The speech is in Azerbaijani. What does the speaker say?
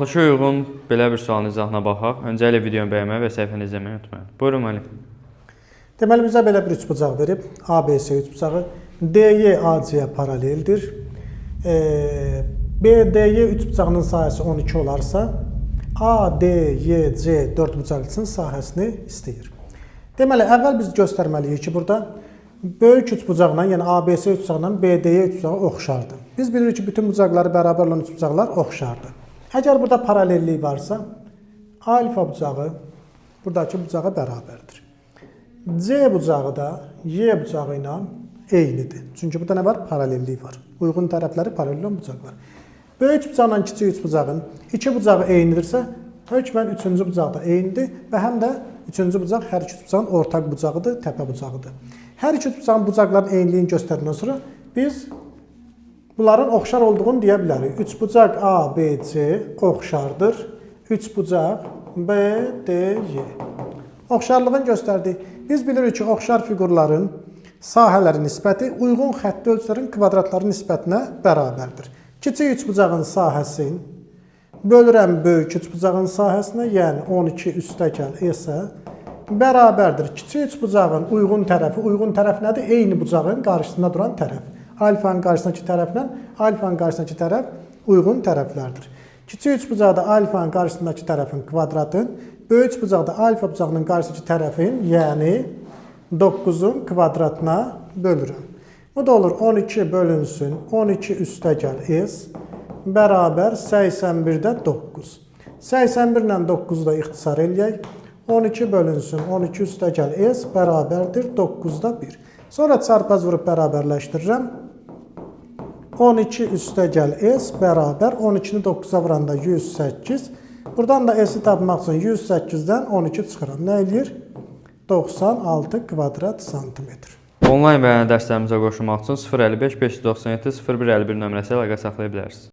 Baxılışa uyğun belə bir sualın izahına baxaq. Öncəliklə videonu bəyənməyi və səhifəni izləməyi unutmayın. Buyurun müəllim. Deməli, bizə belə bir üçbucaq verib. ABC üçbucağı. DY AC-yə paraleldir. BDY üçbucağının sahəsi 12 olarsa, ADYC dördbucaqlısının sahəsini istəyir. Deməli, əvvəl biz göstərməliyik ki, burada böyük üçbucaqla, yəni ABC üçbucaqla BDY üçbucağı oxşardır. Biz bilirik ki, bütün bucaqları bərabər olan üçbucaqlar oxşardır. Əgər burada paralellik varsa, alfa bucağı buradakı bucağa bərabərdir. C bucağı da Y bucağı ilə eynidir. Çünki burada nə var? Paralellik var. Uyğun tərəfləri paralel olan bucaqlar. Böyük bucaqla kiçik üçbucağın iki bucağı eynidirsə, hökmən üçüncü bucaq da eynidir və həm də üçüncü bucaq hər iki üçbucağın ortaq bucağıdır, təpə bucağıdır. Hər iki üçbucağın bucaqların eyniliyini göstərdikdən sonra biz bunların oxşar olduğunu deyə bilərik. Üçbucaq ABC oxşardır. Üçbucaq BDY. Oxşarlığını göstərdik. Biz bilirik ki, oxşar fiqurların sahələri nisbəti uyğun xətti ölçülərin kvadratları nisbətinə bərabərdir. Kiçik üçbucağın sahəsini bölürəm böyük üçbucağın sahəsinə, yəni 12 üstəgəl S bərabərdir. Kiçik üçbucağın uyğun tərəf nədir? Eyni bucağın qarşısında duran tərəf. Alfanın qarşısındakı tərəflə alfanın qarşısındakı tərəf uyğun tərəflərdir. Kiçik üçbucaqda alfanın qarşısındakı tərəfin kvadratın, böyük üçbucaqda alfa bucağının qarşısındakı tərəfin, yəni 9-un kvadratına bölürəm. Bu da olur 12 bölünsün 12 üstəgəl S bərabər 81-də 9. 81 ilə 9-u da ixtisar eləyək. 12 bölünsün 12 üstəgəl S bərabərdir 9-da 1. Sonra çarpaz vurub bərabərləşdirirəm. 12 üstəgəl S bərabər 12-ni 9-a vuranda 108. Buradan da S-i tapmaq üçün 108-dən 12 çıxıram. Nə eləyir? 96 kvadrat santimetr. Onlayn və dərslərimizə qoşulmaq üçün 055 597 0151 nömrəsi ilə əlaqə saxlaya bilərsiniz.